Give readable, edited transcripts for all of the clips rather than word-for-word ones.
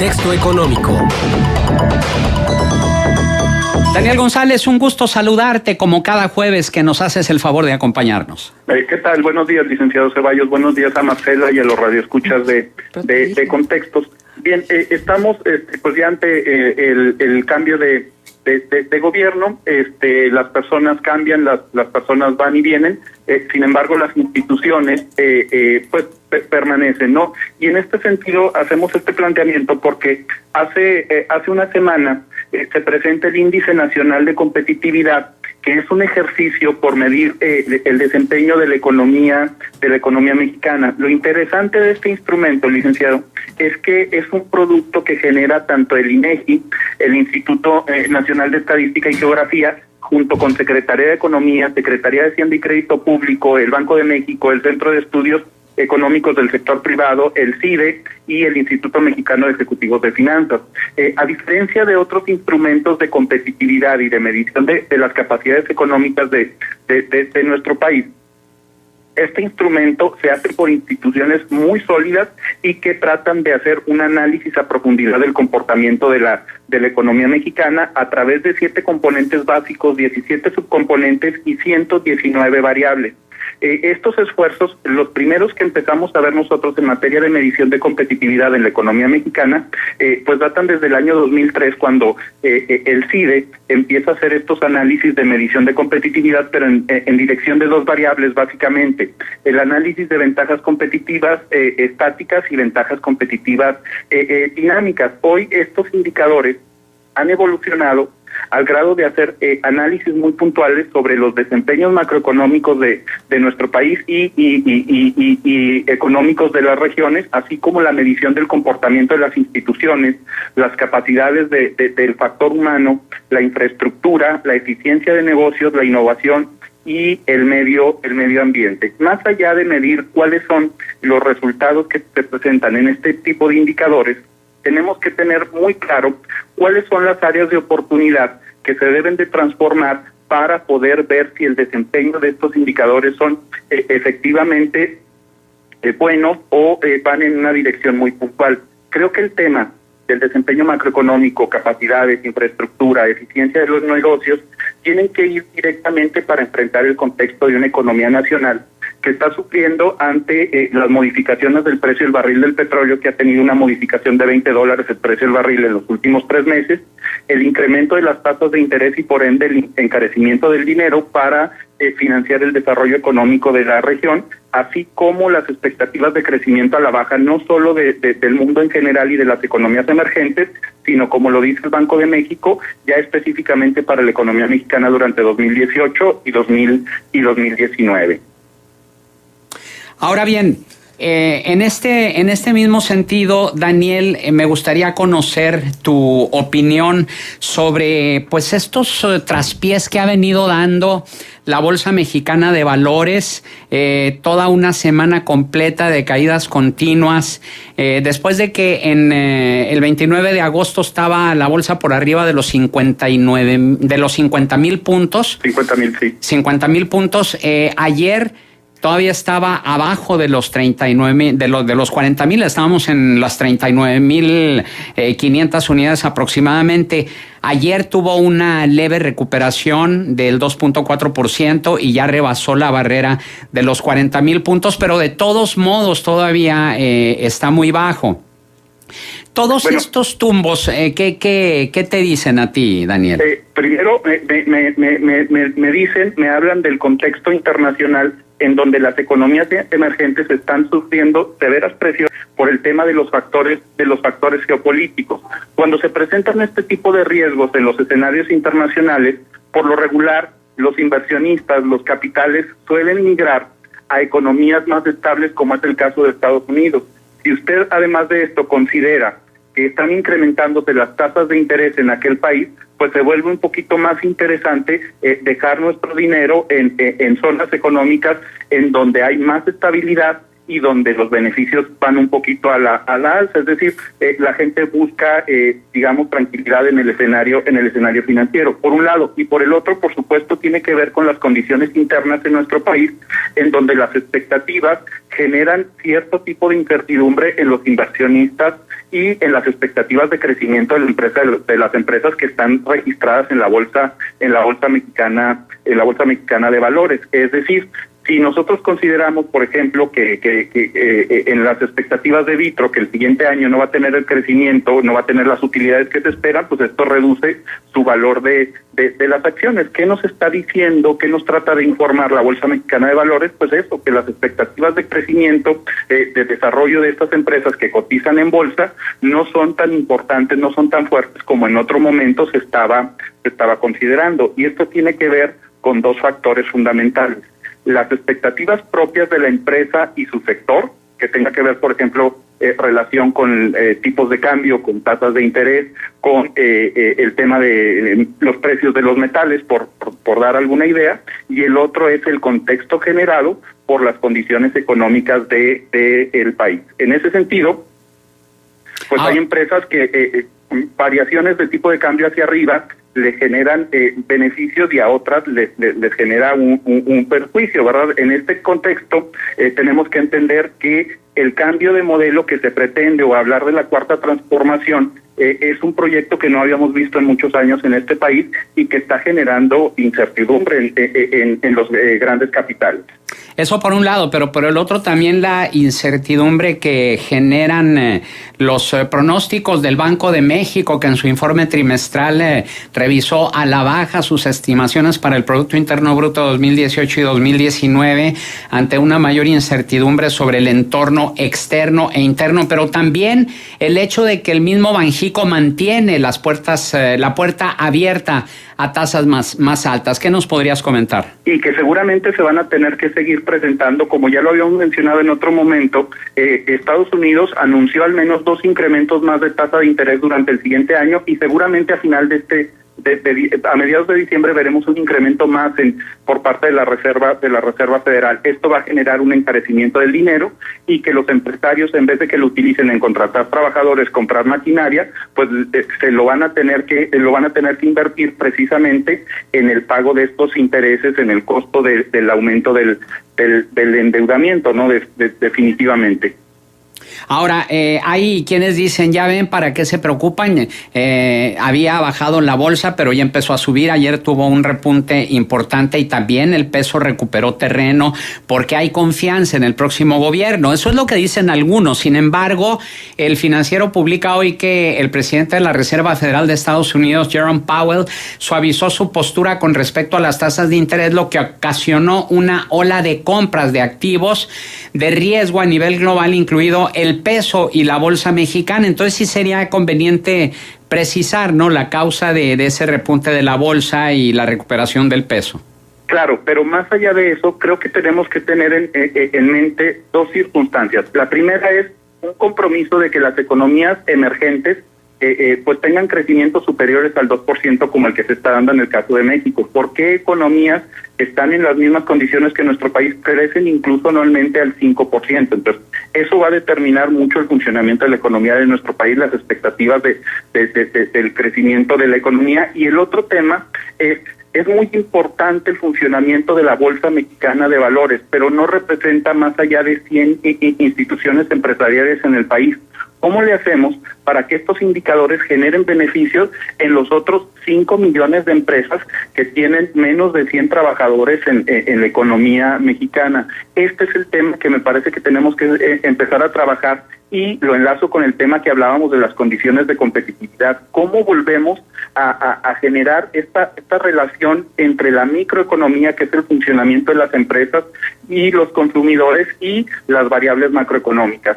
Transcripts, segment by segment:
Contexto Económico. Daniel González, un gusto saludarte como cada jueves que nos haces el favor de acompañarnos. ¿Qué tal? Buenos días, licenciado Ceballos. Buenos días a Marcela y a los radioescuchas de Contextos. Bien, estamos pues ya ante el cambio de gobierno. Las personas cambian, las personas van y vienen. Sin embargo, las instituciones pues permanecen, ¿no? Y en este sentido hacemos este planteamiento porque hace una semana se presenta el Índice Nacional de Competitividad, que es un ejercicio por medir el desempeño de la economía mexicana. Lo interesante de este instrumento, licenciado, es que es un producto que genera tanto el INEGI, el Instituto Nacional de Estadística y Geografía, junto con Secretaría de Economía, Secretaría de Hacienda y Crédito Público, el Banco de México, el Centro de Estudios Económicos del Sector Privado, el CIDE y el Instituto Mexicano de Ejecutivos de Finanzas. A diferencia de otros instrumentos de competitividad y de medición de las capacidades económicas de nuestro país, este instrumento se hace por instituciones muy sólidas y que tratan de hacer un análisis a profundidad del comportamiento de la economía mexicana a través de 7 componentes básicos, 17 subcomponentes y 119 variables. Estos esfuerzos, los primeros que empezamos a ver nosotros en materia de medición de competitividad en la economía mexicana, pues datan desde el año 2003, cuando el CIDE empieza a hacer estos análisis de medición de competitividad, pero en dirección de 2 variables, básicamente: el análisis de ventajas competitivas estáticas y ventajas competitivas dinámicas. Hoy estos indicadores han evolucionado al grado de hacer análisis muy puntuales sobre los desempeños macroeconómicos de nuestro país y económicos de las regiones, así como la medición del comportamiento de las instituciones, las capacidades del factor humano, la infraestructura, la eficiencia de negocios, la innovación y el medio ambiente. Más allá de medir cuáles son los resultados que se presentan en este tipo de indicadores, tenemos que tener muy claro cuáles son las áreas de oportunidad que se deben de transformar para poder ver si el desempeño de estos indicadores son efectivamente buenos o van en una dirección muy puntual. Creo que el tema del desempeño macroeconómico, capacidades, infraestructura, eficiencia de los negocios, tienen que ir directamente para enfrentar el contexto de una economía nacional que está sufriendo ante las modificaciones del precio del barril del petróleo, que ha tenido una modificación de $20 el precio del barril en los últimos 3 meses, el incremento de las tasas de interés y por ende el encarecimiento del dinero para financiar el desarrollo económico de la región, así como las expectativas de crecimiento a la baja, no solo del mundo en general y de las economías emergentes, sino, como lo dice el Banco de México, ya específicamente para la economía mexicana durante 2018 y 2019. Ahora bien, en este mismo sentido, Daniel, me gustaría conocer tu opinión sobre pues estos traspiés que ha venido dando la Bolsa Mexicana de Valores, toda una semana completa de caídas continuas, después de que en el 29 de agosto estaba la bolsa por arriba de los 50,000 puntos. 50,000, sí. 50,000 puntos. Ayer todavía estaba abajo de los 39,000, de los 40,000, estábamos en las 39,500 unidades aproximadamente. Ayer tuvo una leve recuperación del 2.4% y ya rebasó la barrera de los 40,000 puntos, pero de todos modos todavía está muy bajo. Todos estos tumbos, ¿qué te dicen a ti, Daniel? Primero, me hablan del contexto internacional en donde las economías emergentes están sufriendo severas presiones por el tema de los factores geopolíticos. Cuando se presentan este tipo de riesgos en los escenarios internacionales, por lo regular, los inversionistas, los capitales suelen migrar a economías más estables, como es el caso de Estados Unidos. Si usted, además de esto, considera que están incrementándose las tasas de interés en aquel país, pues se vuelve un poquito más interesante dejar nuestro dinero en zonas económicas en donde hay más estabilidad y donde los beneficios van un poquito a la alza. Es decir, la gente busca, digamos, tranquilidad en el escenario financiero, por un lado, y por el otro, por supuesto, tiene que ver con las condiciones internas de nuestro país, en donde las expectativas generan cierto tipo de incertidumbre en los inversionistas y en las expectativas de crecimiento de la empresa, de las empresas que están registradas en la bolsa mexicana de valores. Es decir, si nosotros consideramos, por ejemplo, que en las expectativas de Vitro, que el siguiente año no va a tener el crecimiento, no va a tener las utilidades que se esperan, pues esto reduce su valor de las acciones. ¿Qué nos está diciendo? ¿Qué nos trata de informar la Bolsa Mexicana de Valores? Pues eso, que las expectativas de crecimiento, de desarrollo de estas empresas que cotizan en bolsa, no son tan importantes, no son tan fuertes como en otro momento se estaba considerando. Y esto tiene que ver con dos factores fundamentales: las expectativas propias de la empresa y su sector, que tenga que ver, por ejemplo, relación con tipos de cambio, con tasas de interés, con el tema de los precios de los metales, por dar alguna idea, y el otro es el contexto generado por las condiciones económicas del país. En ese sentido, pues hay empresas que variaciones de tipo de cambio hacia arriba le generan beneficios y a otras les genera un perjuicio, ¿verdad? En este contexto tenemos que entender que el cambio de modelo que se pretende, o hablar de la cuarta transformación, es un proyecto que no habíamos visto en muchos años en este país y que está generando incertidumbre en los grandes capitales. Eso por un lado, pero por el otro también la incertidumbre que generan los pronósticos del Banco de México, que en su informe trimestral revisó a la baja sus estimaciones para el Producto Interno Bruto 2018 y 2019 ante una mayor incertidumbre sobre el entorno externo e interno, pero también el hecho de que el mismo Banxico mantiene la puerta abierta a tasas más altas. ¿Qué nos podrías comentar? Y que seguramente se van a tener que seguir presentando, como ya lo habíamos mencionado en otro momento. Estados Unidos anunció al menos 2 incrementos más de tasa de interés durante el siguiente año, y seguramente a final a mediados de diciembre veremos un incremento más por parte de la Reserva Federal. Esto va a generar un encarecimiento del dinero, y que los empresarios, en vez de que lo utilicen en contratar trabajadores, comprar maquinaria, pues lo van a tener que invertir precisamente en el pago de estos intereses, en el costo del aumento del endeudamiento, ¿no? Definitivamente. Ahora, hay quienes dicen, ya ven, ¿para qué se preocupan? Había bajado en la bolsa, pero ya empezó a subir. Ayer tuvo un repunte importante y también el peso recuperó terreno porque hay confianza en el próximo gobierno. Eso es lo que dicen algunos. Sin embargo, el Financiero publica hoy que el presidente de la Reserva Federal de Estados Unidos, Jerome Powell, suavizó su postura con respecto a las tasas de interés, lo que ocasionó una ola de compras de activos de riesgo a nivel global, incluido el peso y la bolsa mexicana. Entonces sí sería conveniente precisar, ¿no?, la causa de ese repunte de la bolsa y la recuperación del peso. Claro, pero más allá de eso, creo que tenemos que tener en mente dos circunstancias. La primera es un compromiso de que las economías emergentes pues tengan crecimientos superiores al 2%, como el que se está dando en el caso de México. ¿Por qué economías que están en las mismas condiciones que nuestro país crecen incluso anualmente al 5%? Entonces, eso va a determinar mucho el funcionamiento de la economía de nuestro país, las expectativas del crecimiento de la economía. Y el otro tema es muy importante el funcionamiento de la Bolsa Mexicana de Valores, pero no representa más allá de 100 instituciones empresariales en el país. ¿Cómo le hacemos para que estos indicadores generen beneficios en los otros 5 millones de empresas que tienen menos de 100 trabajadores en la economía mexicana? Este es el tema que me parece que tenemos que empezar a trabajar, y lo enlazo con el tema que hablábamos de las condiciones de competitividad. ¿Cómo volvemos a generar esta relación entre la microeconomía, que es el funcionamiento de las empresas, y los consumidores, y las variables macroeconómicas?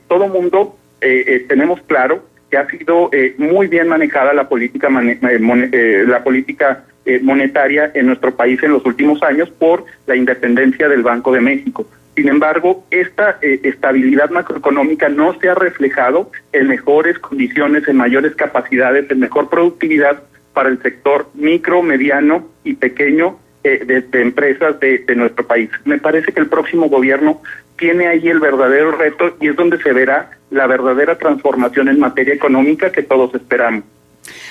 Todo mundo tenemos claro que ha sido muy bien manejada la política monetaria en nuestro país en los últimos años por la independencia del Banco de México. Sin embargo, esta estabilidad macroeconómica no se ha reflejado en mejores condiciones, en mayores capacidades, en mejor productividad para el sector micro, mediano y pequeño de empresas de nuestro país. Me parece que el próximo gobierno tiene ahí el verdadero reto, y es donde se verá la verdadera transformación en materia económica que todos esperamos.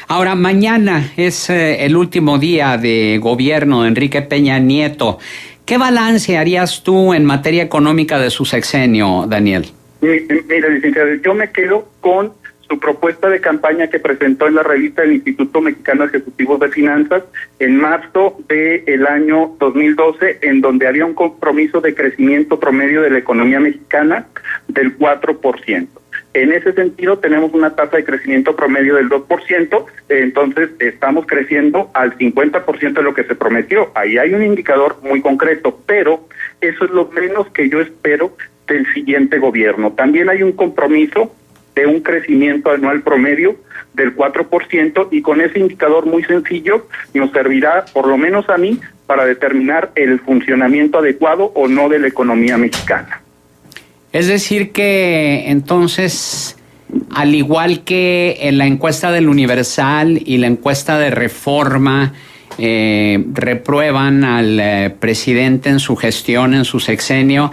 Ahora, mañana es el último día de gobierno de Enrique Peña Nieto. ¿Qué balance harías tú en materia económica de su sexenio, Daniel? Mira, licenciado, yo me quedo con su propuesta de campaña que presentó en la revista del Instituto Mexicano de Ejecutivos de Finanzas en marzo del año 2012, en donde había un compromiso de crecimiento promedio de la economía mexicana del 4%. En ese sentido, tenemos una tasa de crecimiento promedio del 2%, entonces estamos creciendo al 50% de lo que se prometió. Ahí hay un indicador muy concreto, pero eso es lo menos que yo espero del siguiente gobierno. También hay un compromiso de un crecimiento anual promedio del 4%, y con ese indicador muy sencillo nos servirá, por lo menos a mí, para determinar el funcionamiento adecuado o no de la economía mexicana. Es decir que entonces, al igual que en la encuesta del Universal y la encuesta de Reforma, reprueban al presidente en su gestión, en su sexenio,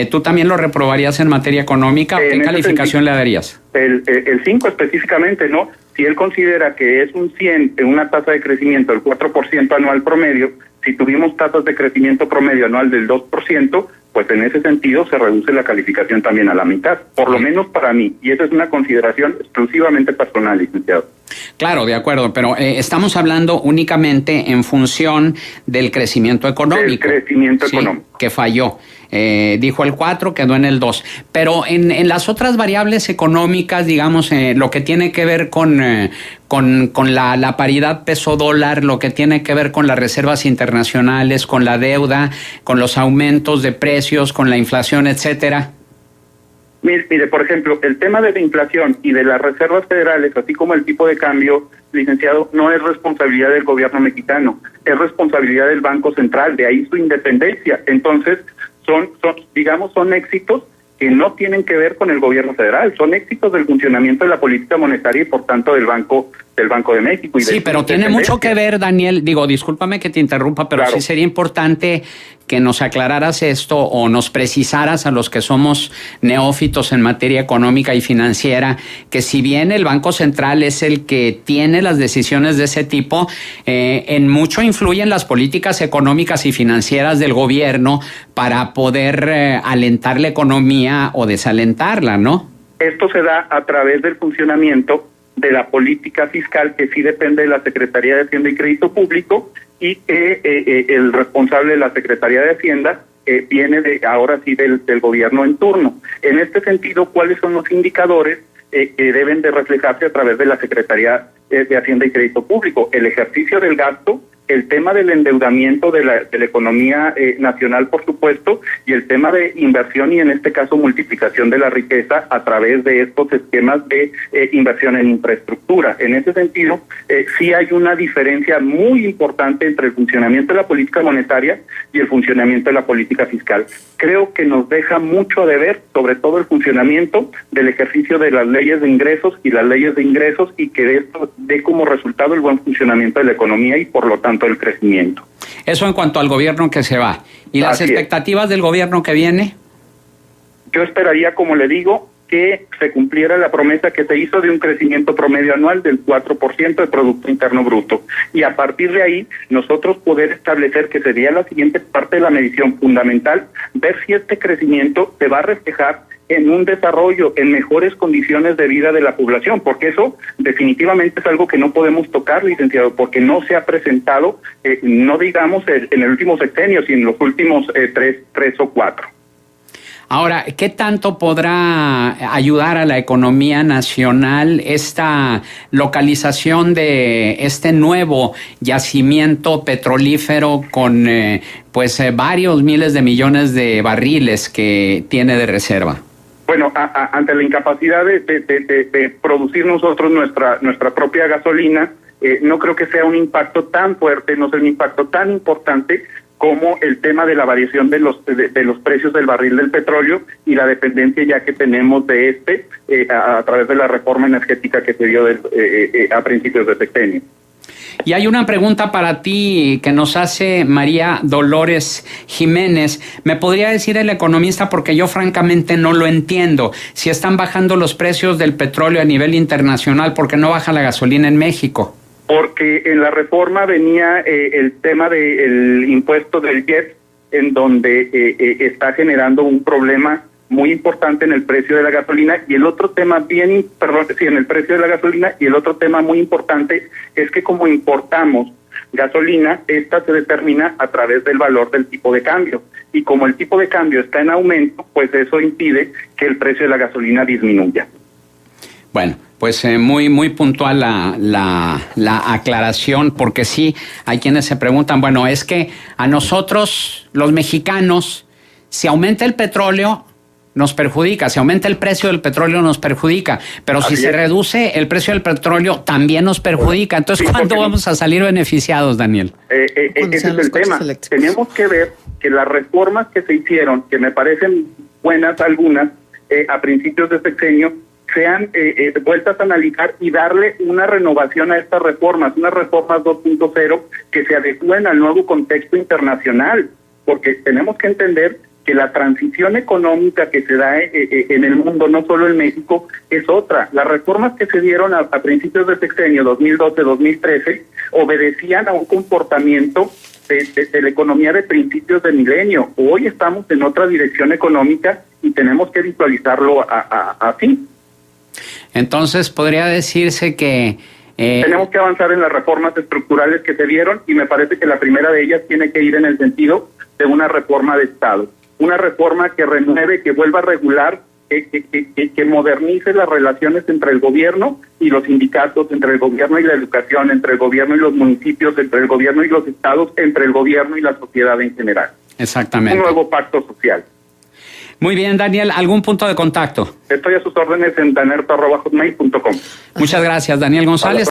¿tú también lo reprobarías en materia económica? ¿Qué calificación le darías? El 5 específicamente, ¿no? Si él considera que es un 100 en una tasa de crecimiento del 4% anual promedio, si tuvimos tasas de crecimiento promedio anual del 2%, pues en ese sentido se reduce la calificación también a la mitad, por lo menos para mí, y esa es una consideración exclusivamente personal, licenciado. Claro, de acuerdo, pero estamos hablando únicamente en función del crecimiento económico. Del crecimiento económico. Que falló. Dijo el 4, quedó en el 2. Pero en las otras variables económicas, digamos, lo que tiene que ver con la paridad peso-dólar, lo que tiene que ver con las reservas internacionales, con la deuda, con los aumentos de precios, con la inflación, etcétera. Mire, por ejemplo, el tema de la inflación y de las reservas federales, así como el tipo de cambio, licenciado, no es responsabilidad del gobierno mexicano, es responsabilidad del Banco Central, de ahí su independencia. Entonces, son éxitos que no tienen que ver con el gobierno federal, son éxitos del funcionamiento de la política monetaria y por tanto del Banco de México. Y sí, pero tiene mucho que ver, Daniel, discúlpame que te interrumpa, pero claro, sí sería importante que nos aclararas esto o nos precisaras a los que somos neófitos en materia económica y financiera, que si bien el Banco Central es el que tiene las decisiones de ese tipo, en mucho influyen las políticas económicas y financieras del gobierno para poder alentar la economía o desalentarla, ¿no? Esto se da a través del funcionamiento de la política fiscal, que sí depende de la Secretaría de Hacienda y Crédito Público, y el responsable de la Secretaría de Hacienda viene ahora sí del gobierno en turno. En este sentido, ¿cuáles son los indicadores que deben de reflejarse a través de la Secretaría de Hacienda y Crédito Público? El ejercicio del gasto, el tema del endeudamiento de la economía nacional, por supuesto, y el tema de inversión y en este caso multiplicación de la riqueza a través de estos esquemas de inversión en infraestructura. En ese sentido, sí hay una diferencia muy importante entre el funcionamiento de la política monetaria y el funcionamiento de la política fiscal. Creo que nos deja mucho de ver, sobre todo el funcionamiento del ejercicio de las leyes de ingresos y las leyes de ingresos, y que esto dé como resultado el buen funcionamiento de la economía y por lo tanto el crecimiento. Eso en cuanto al gobierno que se va. ¿Y las expectativas del gobierno que viene? Yo esperaría, como le digo, que se cumpliera la promesa que se hizo de un crecimiento promedio anual del 4% del Producto Interno Bruto. Y a partir de ahí, nosotros poder establecer, que sería la siguiente parte de la medición fundamental, ver si este crecimiento se va a reflejar en un desarrollo, en mejores condiciones de vida de la población, porque eso definitivamente es algo que no podemos tocar, licenciado, porque no se ha presentado, no digamos en el último sexenio, sino en los últimos tres o cuatro. Ahora, ¿qué tanto podrá ayudar a la economía nacional esta localización de este nuevo yacimiento petrolífero con varios miles de millones de barriles que tiene de reserva? Bueno, ante la incapacidad de producir nosotros nuestra propia gasolina, no creo que sea un impacto tan fuerte, no sea un impacto tan importante como el tema de la variación de los precios del barril del petróleo y la dependencia ya que tenemos de a través de la reforma energética que se dio a principios de sexenio. Y hay una pregunta para ti que nos hace María Dolores Jiménez. ¿Me podría decir el economista, porque yo francamente no lo entiendo, si están bajando los precios del petróleo a nivel internacional, ¿por qué no baja la gasolina en México? Porque en la reforma venía el tema del impuesto del jet, en donde está generando un problema muy importante en el precio de la gasolina, y el otro tema en el precio de la gasolina, y el otro tema muy importante es que como importamos gasolina, esta se determina a través del valor del tipo de cambio, y como el tipo de cambio está en aumento, pues eso impide que el precio de la gasolina disminuya. Bueno, pues muy puntual la aclaración, porque sí, hay quienes se preguntan, bueno, es que a nosotros, los mexicanos, si aumenta el petróleo, nos perjudica, si aumenta el precio del petróleo nos perjudica, pero si se reduce el precio del petróleo también nos perjudica. Entonces, ¿cuándo vamos a salir beneficiados, Daniel? Ese es el tema. Tenemos que ver que las reformas que se hicieron, que me parecen buenas algunas, a principios de sexenio, sean vueltas a analizar y darle una renovación a estas reformas, unas reformas 2.0 que se adecúen al nuevo contexto internacional, porque tenemos que entender que la transición económica que se da en el mundo, no solo en México, es otra. Las reformas que se dieron a principios de sexenio, 2012-2013, obedecían a un comportamiento de la economía de principios de milenio. Hoy estamos en otra dirección económica y tenemos que visualizarlo así. Entonces, podría decirse que tenemos que avanzar en las reformas estructurales que se dieron, y me parece que la primera de ellas tiene que ir en el sentido de una reforma de Estado. Una reforma que renueve, que vuelva a regular, que modernice las relaciones entre el gobierno y los sindicatos, entre el gobierno y la educación, entre el gobierno y los municipios, entre el gobierno y los estados, entre el gobierno y la sociedad en general. Exactamente. Un nuevo pacto social. Muy bien, Daniel, ¿algún punto de contacto? Estoy a sus órdenes en danerto@hotmail.com. Muchas gracias, Daniel González.